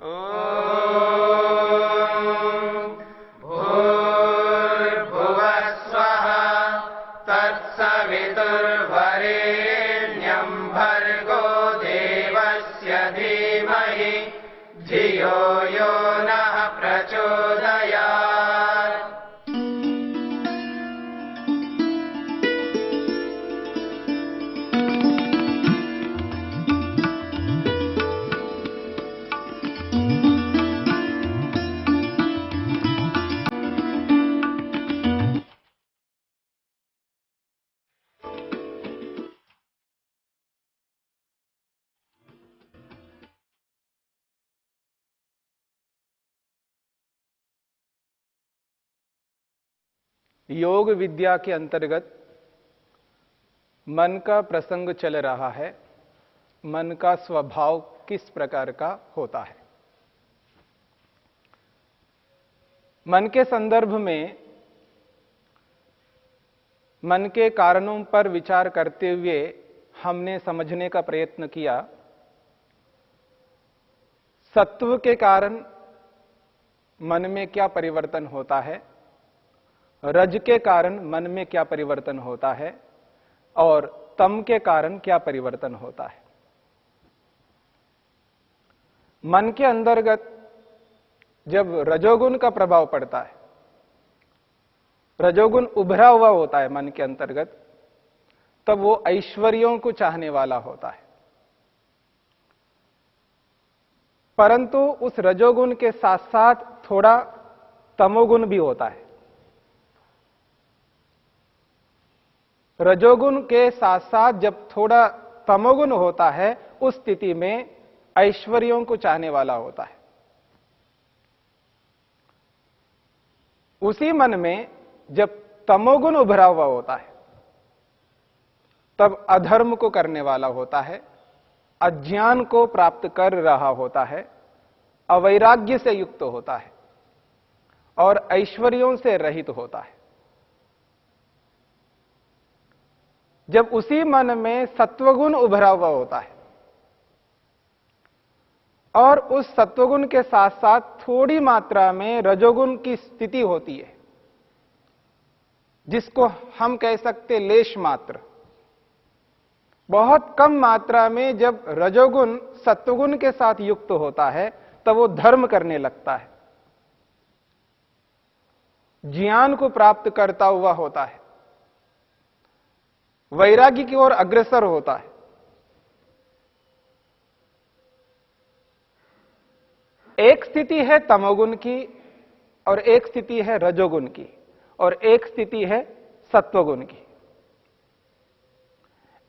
भूर्भुवः स्वः तत्सवितुर्वरेण्यं भर्गो देवस्य धीमहि धियो यो नः प्रचोदयात्। योग विद्या के अंतर्गत मन का प्रसंग चल रहा है। मन का स्वभाव किस प्रकार का होता है। मन के संदर्भ में मन के कारणों पर विचार करते हुए हमने समझने का प्रयत्न किया। सत्व के कारण मन में क्या परिवर्तन होता है, रज के कारण मन में क्या परिवर्तन होता है और तम के कारण क्या परिवर्तन होता है। मन के अंतर्गत जब रजोगुण का प्रभाव पड़ता है, रजोगुण उभरा हुआ होता है मन के अंतर्गत, तब वो ऐश्वर्यों को चाहने वाला होता है। परंतु उस रजोगुण के साथ साथ थोड़ा तमोगुण भी होता है। रजोगुण के साथ साथ जब थोड़ा तमोगुण होता है, उस स्थिति में ऐश्वर्यों को चाहने वाला होता है। उसी मन में जब तमोगुण उभरा हुआ होता है, तब अधर्म को करने वाला होता है, अज्ञान को प्राप्त कर रहा होता है, अवैराग्य से युक्त होता है और ऐश्वर्यों से रहित होता है। जब उसी मन में सत्वगुण उभरा हुआ होता है और उस सत्वगुण के साथ साथ थोड़ी मात्रा में रजोगुण की स्थिति होती है, जिसको हम कह सकते लेश मात्र, बहुत कम मात्रा में जब रजोगुण सत्वगुण के साथ युक्त होता है, तब वो धर्म करने लगता है, ज्ञान को प्राप्त करता हुआ होता है, वैराग्य की ओर अग्रसर होता है। एक स्थिति है तमोगुण की और एक स्थिति है रजोगुण की और एक स्थिति है सत्वगुण की।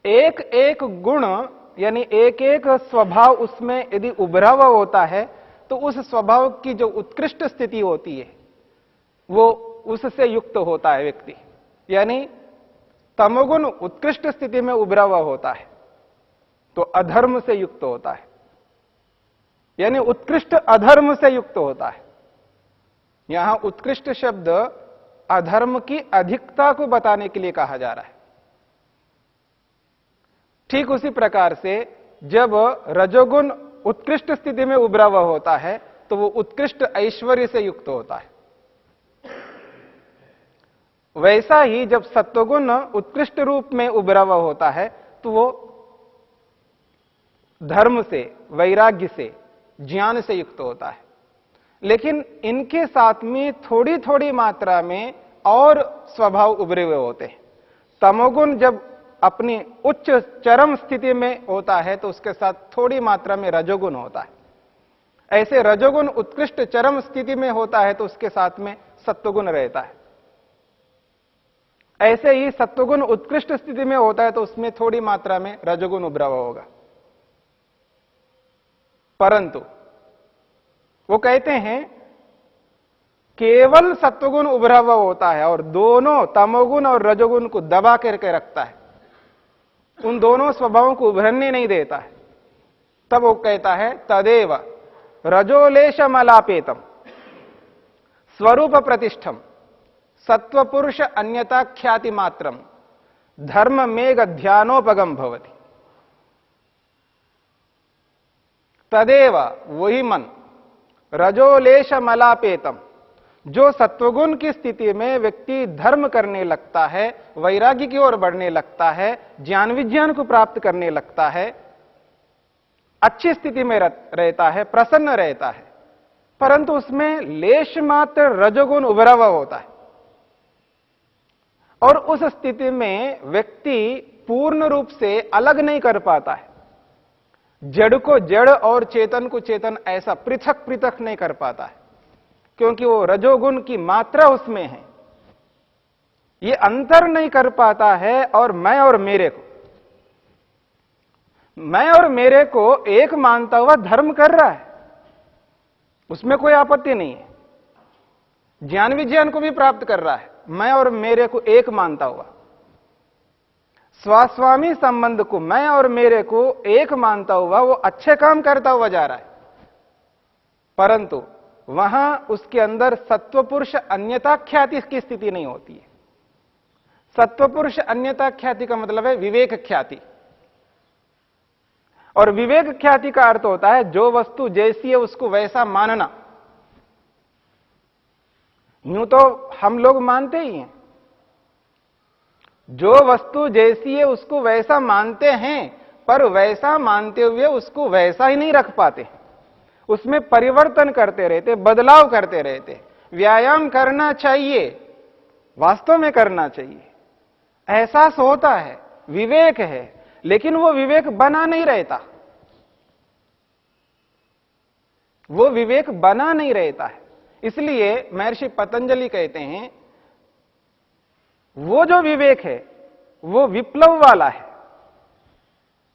एक एक गुण यानी एक एक स्वभाव उसमें यदि उभरा हुआ होता है, तो उस स्वभाव की जो उत्कृष्ट स्थिति होती है वो उससे युक्त होता है व्यक्ति। यानी तमोगुण उत्कृष्ट स्थिति में उभरा हुआ होता है तो अधर्म से युक्त होता है, यानी उत्कृष्ट अधर्म से युक्त होता है। यहां उत्कृष्ट शब्द अधर्म की अधिकता को बताने के लिए कहा जा रहा है। ठीक उसी प्रकार से जब रजोगुण उत्कृष्ट स्थिति में उभरा हुआ होता है तो वो उत्कृष्ट ऐश्वर्य से युक्त होता है। वैसा ही जब सत्वगुण उत्कृष्ट रूप में उभरा हुआ होता है तो वो धर्म से, वैराग्य से, ज्ञान से युक्त होता है। लेकिन इनके साथ में थोड़ी थोड़ी मात्रा में और स्वभाव उभरे हुए होते हैं। तमोगुण जब अपनी उच्च चरम स्थिति में होता है तो उसके साथ थोड़ी मात्रा में रजोगुण होता है। ऐसे रजोगुण उत्कृष्ट चरम स्थिति में होता है तो उसके साथ में सत्वगुण रहता है। ऐसे ही सत्वगुण उत्कृष्ट स्थिति में होता है तो उसमें थोड़ी मात्रा में रजोगुण उभरा हुआ होगा। परंतु वो कहते हैं केवल सत्वगुण उभरा हुआ होता है और दोनों तमोगुण और रजोगुण को दबा करके रखता है, उन दोनों स्वभावों को उभरने नहीं देता है। तब वो कहता है तदेव रजोलेशमलापेतम स्वरूप प्रतिष्ठम सत्वपुरुष अन्यता ख्याति मात्रम धर्म मेघ ध्यानोपगम भवति। तदेव वही मन रजोलेश मलापेतम, जो सत्वगुण की स्थिति में व्यक्ति धर्म करने लगता है, वैराग्य की ओर बढ़ने लगता है, ज्ञान विज्ञान को प्राप्त करने लगता है, अच्छी स्थिति में रहता है, प्रसन्न रहता है, परंतु उसमें लेश मात्र रजोगुण उभरा हुआ होता है। और उस स्थिति में व्यक्ति पूर्ण रूप से अलग नहीं कर पाता है, जड़ को जड़ और चेतन को चेतन ऐसा पृथक पृथक नहीं कर पाता है, क्योंकि वो रजोगुण की मात्रा उसमें है। ये अंतर नहीं कर पाता है और मैं और मेरे को एक मानता हुआ धर्म कर रहा है, उसमें कोई आपत्ति नहीं है। ज्ञान विज्ञान को भी प्राप्त कर रहा है, मैं और मेरे को एक मानता हुआ। स्वास्वामी संबंध को मैं और मेरे को एक मानता हुआ वो अच्छे काम करता हुआ जा रहा है, परंतु वहां उसके अंदर सत्वपुरुष अन्यता ख्याति की स्थिति नहीं होती है। सत्वपुरुष अन्यता ख्याति का मतलब है विवेक ख्याति, और विवेक ख्याति का अर्थ होता है जो वस्तु जैसी है उसको वैसा मानना। यूं तो हम लोग मानते ही हैं, जो वस्तु जैसी है उसको वैसा मानते हैं, पर वैसा मानते हुए उसको वैसा ही नहीं रख पाते, उसमें परिवर्तन करते रहते, बदलाव करते रहते। व्यायाम करना चाहिए, वास्तव में करना चाहिए, एहसास होता है, विवेक है, लेकिन वो विवेक बना नहीं रहता, वो विवेक बना नहीं रहता है। इसलिए महर्षि पतंजलि कहते हैं वो जो विवेक है वो विप्लव वाला है।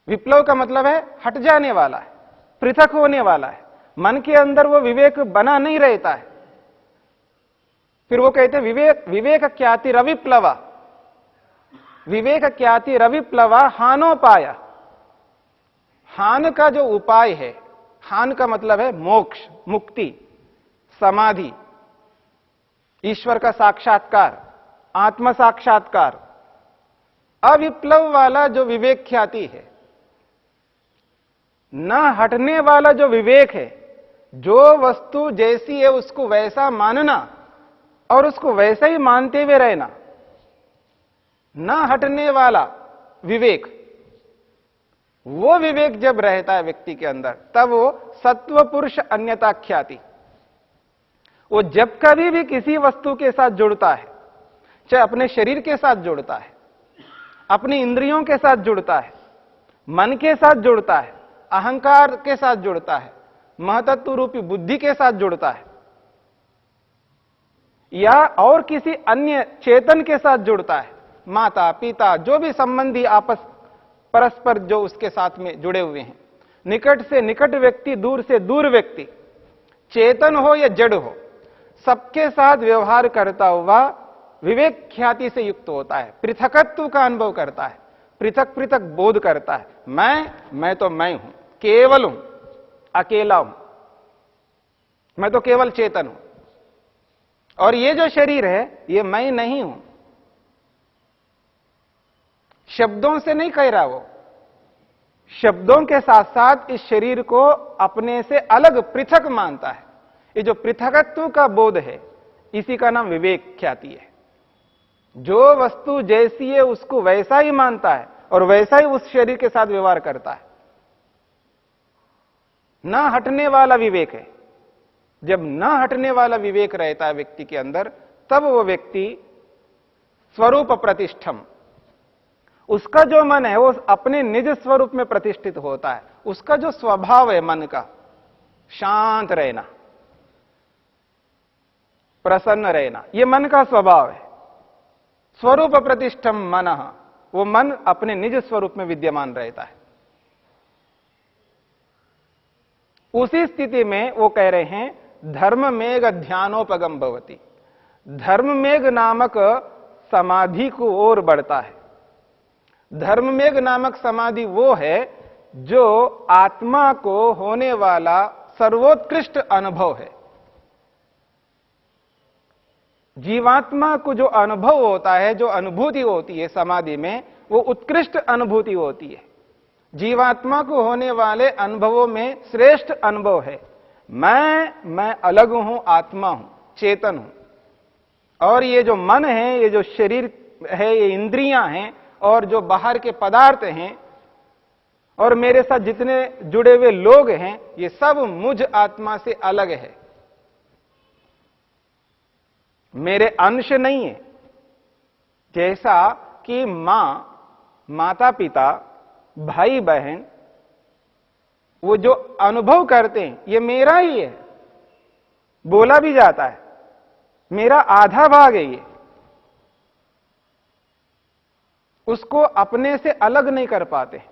विप्लव का मतलब है हट जाने वाला है, पृथक होने वाला है। मन के अंदर वो विवेक बना नहीं रहता है। फिर वो कहते विवेक ख्याति रविप्लवा, विवेक ख्याति रविप्लवा हानोपाय। हान का जो उपाय है, हान का मतलब है मोक्ष, मुक्ति, समाधि, ईश्वर का साक्षात्कार, आत्म साक्षात्कार। अविप्लव वाला जो विवेक ख्याति है, न हटने वाला जो विवेक है, जो वस्तु जैसी है उसको वैसा मानना और उसको वैसा ही मानते हुए रहना, न हटने वाला विवेक, वो विवेक जब रहता है व्यक्ति के अंदर, तब वो सत्व पुरुष अन्यता ख्याति। वो जब कभी भी किसी वस्तु के साथ जुड़ता है, चाहे अपने शरीर के साथ जुड़ता है, अपनी इंद्रियों के साथ जुड़ता है, मन के साथ जुड़ता है, अहंकार के साथ जुड़ता है, महतत्व रूपी बुद्धि के साथ जुड़ता है, या और किसी अन्य चेतन के साथ जुड़ता है, माता पिता जो भी संबंधी आपस परस्पर जो उसके साथ में जुड़े हुए हैं, निकट से निकट व्यक्ति, दूर से दूर व्यक्ति, चेतन हो या जड़ हो, सबके साथ व्यवहार करता हुआ विवेक ख्याति से युक्त होता है। पृथकत्व का अनुभव करता है, पृथक पृथक बोध करता है। मैं तो मैं हूं, केवल हूं, अकेला हूं, मैं तो केवल चेतन हूं, और ये जो शरीर है ये मैं नहीं हूं। शब्दों से नहीं कह रहा, वो शब्दों के साथ साथ इस शरीर को अपने से अलग पृथक मानता है। ये जो पृथकत्व का बोध है, इसी का नाम विवेक ख्याति है। जो वस्तु जैसी है उसको वैसा ही मानता है और वैसा ही उस शरीर के साथ व्यवहार करता है, ना हटने वाला विवेक है। जब ना हटने वाला विवेक रहता है व्यक्ति के अंदर, तब वो व्यक्ति स्वरूप प्रतिष्ठम, उसका जो मन है वो अपने निज स्वरूप में प्रतिष्ठित होता है। उसका जो स्वभाव है मन का, शांत रहना, प्रसन्न रहना, ये मन का स्वभाव है। स्वरूप प्रतिष्ठम मनः, वो मन अपने निज स्वरूप में विद्यमान रहता है। उसी स्थिति में वो कह रहे हैं धर्म मेघ ध्यानोपगम भवति, धर्म मेघ नामक समाधि को ओर बढ़ता है। धर्म मेघ नामक समाधि वो है जो आत्मा को होने वाला सर्वोत्कृष्ट अनुभव है। जीवात्मा को जो अनुभव होता है, जो अनुभूति होती है समाधि में, वो उत्कृष्ट अनुभूति होती है। जीवात्मा को होने वाले अनुभवों में श्रेष्ठ अनुभव है मैं अलग हूं, आत्मा हूं, चेतन हूं। और ये जो मन है, ये जो शरीर है, ये इंद्रियां हैं और जो बाहर के पदार्थ हैं और मेरे साथ जितने जुड़े हुए लोग हैं, ये सब मुझ आत्मा से अलग है, मेरे अंश नहीं है। जैसा कि माता पिता, भाई बहन, वो जो अनुभव करते हैं ये मेरा ही है, बोला भी जाता है मेरा आधा भाग है ये, उसको अपने से अलग नहीं कर पाते।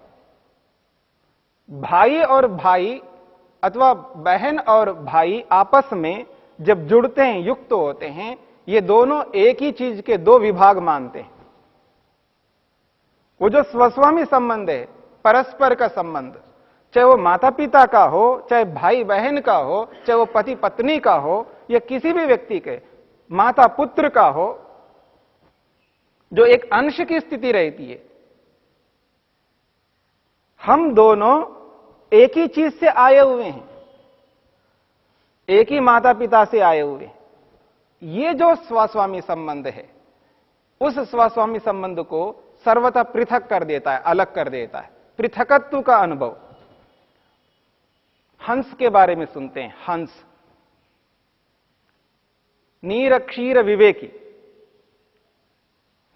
भाई और भाई अथवा बहन और भाई आपस में जब जुड़ते हैं, युक्त होते हैं, ये दोनों एक ही चीज के दो विभाग मानते हैं। वो जो स्वस्वामी संबंध है, परस्पर का संबंध, चाहे वो माता पिता का हो, चाहे भाई बहन का हो, चाहे वो पति पत्नी का हो, या किसी भी व्यक्ति के, माता पुत्र का हो, जो एक अंश की स्थिति रहती है। हम दोनों एक ही चीज से आए हुए हैं, एक ही माता पिता से आए हुए हैं। ये जो स्वस्वामी संबंध है, उस स्वस्वामी संबंध को सर्वथा पृथक कर देता है, अलग कर देता है, पृथकत्व का अनुभव। हंस के बारे में सुनते हैं, हंस, नीर क्षीर विवेकी।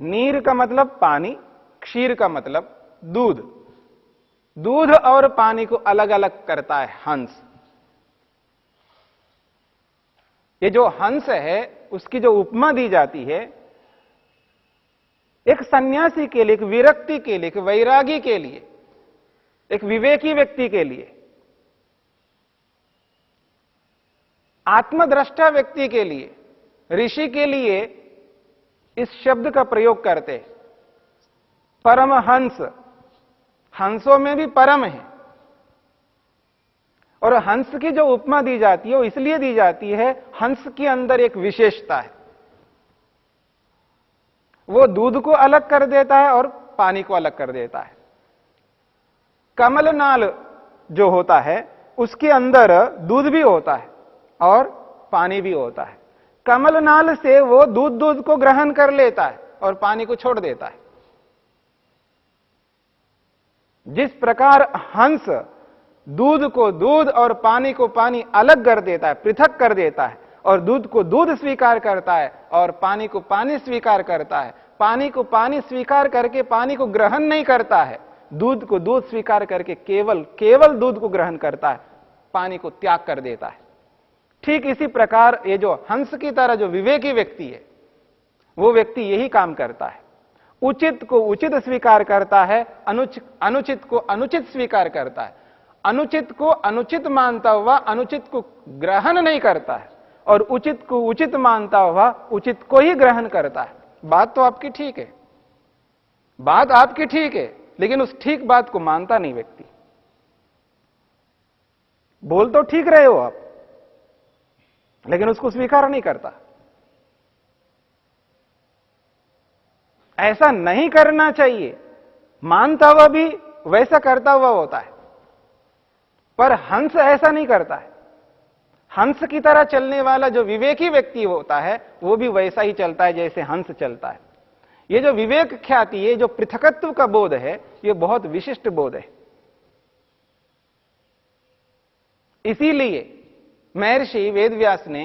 नीर का मतलब पानी, क्षीर का मतलब दूध। दूध और पानी को अलग अलग करता है हंस। ये जो हंस है, उसकी जो उपमा दी जाती है, एक सन्यासी के लिए, एक विरक्ति के लिए, एक वैरागी के लिए, एक विवेकी व्यक्ति के लिए, आत्मद्रष्टा व्यक्ति के लिए, ऋषि के लिए इस शब्द का प्रयोग करते। परमहंस, हंसों में भी परम है। और हंस की जो उपमा दी जाती है वो इसलिए दी जाती है, हंस के अंदर एक विशेषता है, वो दूध को अलग कर देता है और पानी को अलग कर देता है। कमलनाल जो होता है उसके अंदर दूध भी होता है और पानी भी होता है। कमलनाल से वो दूध को ग्रहण कर लेता है और पानी को छोड़ देता है। जिस प्रकार हंस दूध को दूध और पानी को पानी अलग कर देता है, पृथक कर देता है, और दूध को दूध स्वीकार करता है और पानी को पानी स्वीकार करता है, पानी को पानी स्वीकार करके पानी को ग्रहण नहीं करता है, दूध को दूध स्वीकार करके केवल दूध को ग्रहण करता है, पानी को त्याग कर देता है। ठीक इसी प्रकार ये जो हंस की तरह जो विवेकी व्यक्ति है, वो व्यक्ति यही काम करता है। उचित को उचित स्वीकार करता है, अनुचित को अनुचित स्वीकार करता है, अनुचित को अनुचित मानता हुआ अनुचित को ग्रहण नहीं करता है, और उचित को उचित मानता हुआ उचित को ही ग्रहण करता है। बात तो आपकी ठीक है, बात आपकी ठीक है, लेकिन उस ठीक बात को मानता नहीं व्यक्ति। बोल तो ठीक रहे हो आप, लेकिन उसको स्वीकार नहीं करता। ऐसा नहीं करना चाहिए, मानता हुआ भी वैसा करता हुआ होता है, पर हंस ऐसा नहीं करता है। हंस की तरह चलने वाला जो विवेकी व्यक्ति होता है, वो भी वैसा ही चलता है जैसे हंस चलता है। ये जो विवेक ख्याति, ये जो पृथकत्व का बोध है, ये बहुत विशिष्ट बोध है। इसीलिए महर्षि वेदव्यास ने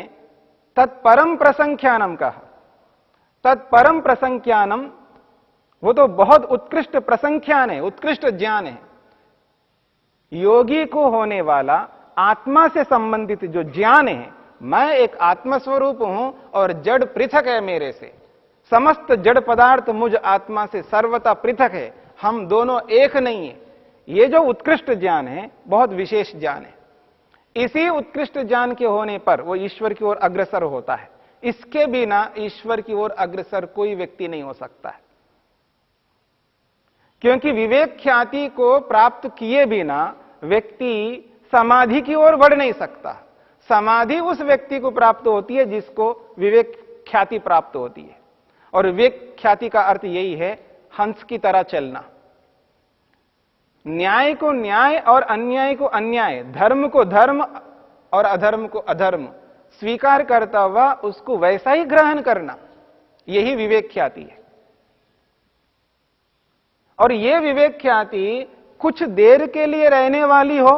तत्परम प्रसंख्यानम कहा। तत्परम प्रसंख्यानम, वो तो बहुत उत्कृष्ट प्रसंख्यान है, उत्कृष्ट ज्ञान है। योगी को होने वाला आत्मा से संबंधित जो ज्ञान है, मैं एक आत्मस्वरूप हूं और जड़ पृथक है मेरे से, समस्त जड़ पदार्थ मुझ आत्मा से सर्वथा पृथक है, हम दोनों एक नहीं है, ये जो उत्कृष्ट ज्ञान है बहुत विशेष ज्ञान है। इसी उत्कृष्ट ज्ञान के होने पर वो ईश्वर की ओर अग्रसर होता है। इसके बिना ईश्वर की ओर अग्रसर कोई व्यक्ति नहीं हो सकता है, क्योंकि विवेक ख्याति को प्राप्त किए बिना व्यक्ति समाधि की ओर बढ़ नहीं सकता। समाधि उस व्यक्ति को प्राप्त होती है जिसको विवेक ख्याति प्राप्त होती है, और विवेक ख्याति का अर्थ यही है, हंस की तरह चलना, न्याय को न्याय और अन्याय को अन्याय, धर्म को धर्म और अधर्म को अधर्म स्वीकार करता हुआ उसको वैसा ही ग्रहण करना, यही विवेक ख्याति है। और यह विवेक ख्याति कुछ देर के लिए रहने वाली हो,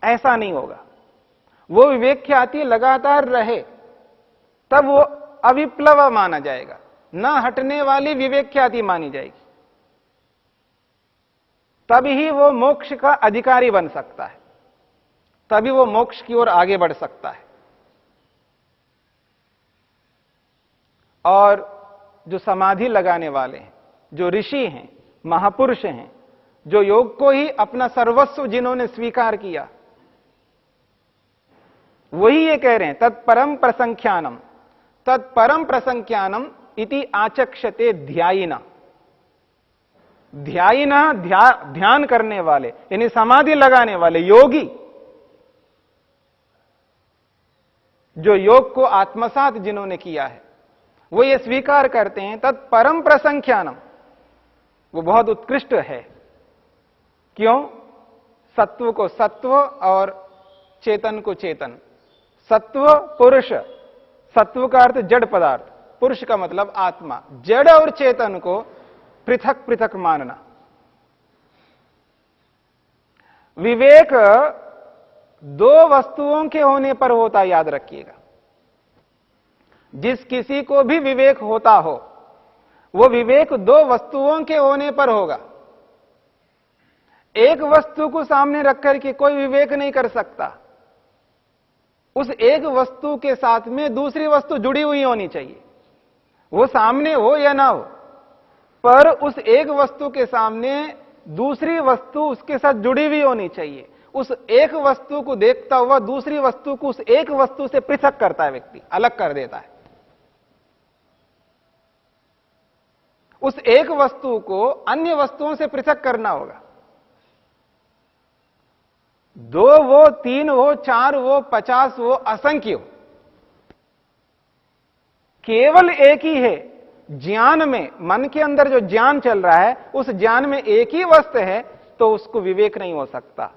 ऐसा नहीं होगा। वो विवेक ख्याति लगातार रहे, तब वो अविप्लव माना जाएगा, न हटने वाली विवेक ख्याति मानी जाएगी। तभी ही वो मोक्ष का अधिकारी बन सकता है, तभी वो मोक्ष की ओर आगे बढ़ सकता है। और जो समाधि लगाने वाले हैं, जो ऋषि हैं, महापुरुष हैं, जो योग को ही अपना सर्वस्व जिन्होंने स्वीकार किया, वही ये कह रहे हैं तत्परम प्रसंख्यानम, तत्परम प्रसंख्यानम इति आचक्षते ध्यायिना। ध्यायिना ध्यान करने वाले, यानी समाधि लगाने वाले योगी, जो योग को आत्मसात जिन्होंने किया है, वो ये स्वीकार करते हैं तत्परम प्रसंख्यानम, वो बहुत उत्कृष्ट है। क्यों? सत्व को सत्व और चेतन को चेतन। सत्व पुरुष, सत्व का अर्थ जड़ पदार्थ, पुरुष का मतलब आत्मा। जड़ और चेतन को पृथक पृथक मानना। विवेक दो वस्तुओं के होने पर होता, याद रखिएगा। जिस किसी को भी विवेक होता हो, वो विवेक दो वस्तुओं के होने पर होगा। एक वस्तु को सामने रखकर के कोई विवेक नहीं कर सकता। उस एक वस्तु के साथ में दूसरी वस्तु जुड़ी हुई होनी चाहिए, वो सामने हो या ना हो, पर उस एक वस्तु के सामने दूसरी वस्तु उसके साथ जुड़ी हुई होनी चाहिए। उस एक वस्तु को देखता हुआ दूसरी वस्तु को उस एक वस्तु से पृथक करता है व्यक्ति, अलग कर देता है। उस एक वस्तु को अन्य वस्तुओं से पृथक करना होगा। दो वो, तीन हो, चार हो, 50 हो, असंख्य हो, केवल एक ही है। ज्ञान में, मन के अंदर जो ज्ञान चल रहा है, उस ज्ञान में एक ही वस्तु है, तो उसको विवेक नहीं हो सकता।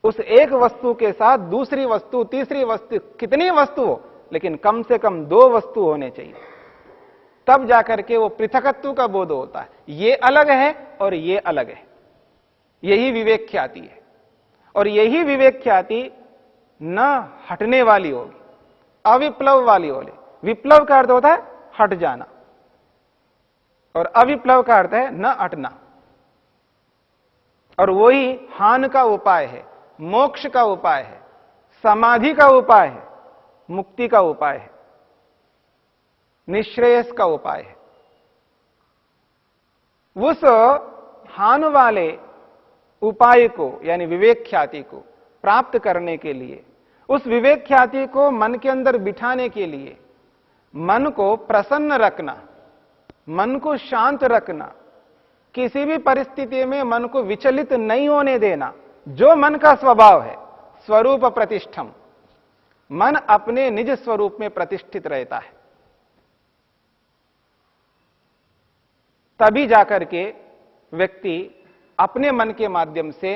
उस एक वस्तु के साथ दूसरी वस्तु, तीसरी वस्तु, कितनी वस्तु हो, लेकिन कम से कम दो वस्तु होने चाहिए, तब जाकर के वो पृथकत्व का बोध होता है। ये अलग है और ये अलग है। यही विवेक ख्याति है। और यही विवेक ख्याति न हटने वाली होगी, अविप्लव वाली होगी। विप्लव का अर्थ होता है हट जाना, और अविप्लव का अर्थ है न हटना। और वही हान का उपाय है, मोक्ष का उपाय है, समाधि का उपाय है, मुक्ति का उपाय है, निश्रेयस का उपाय है। उस हान वाले उपाय को, यानी विवेक ख्याति को प्राप्त करने के लिए, उस विवेक ख्याति को मन के अंदर बिठाने के लिए, मन को प्रसन्न रखना, मन को शांत रखना, किसी भी परिस्थिति में मन को विचलित नहीं होने देना, जो मन का स्वभाव है, स्वरूप प्रतिष्ठम, मन अपने निज स्वरूप में प्रतिष्ठित रहता है। तभी जाकर के व्यक्ति अपने मन के माध्यम से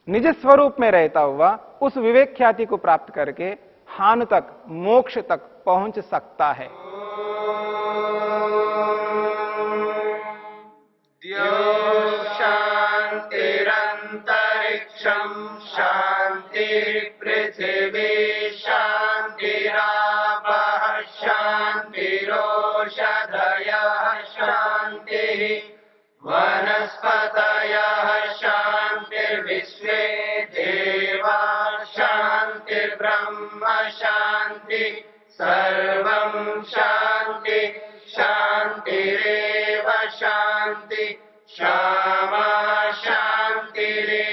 निज स्वरूप में रहता हुआ उस विवेक ख्याति को प्राप्त करके हान तक, मोक्ष तक पहुंच सकता है। शांतिरंतरिक्षम शांति पृथिवी शांतिरापः शांतिरोषधयः शांति वनस्पतयः शांतिर्विश्वे देवा शांतिर्ब्रह्म शांति सर्वं शांति शांतिरेव शांति क्षमा शांतिरेव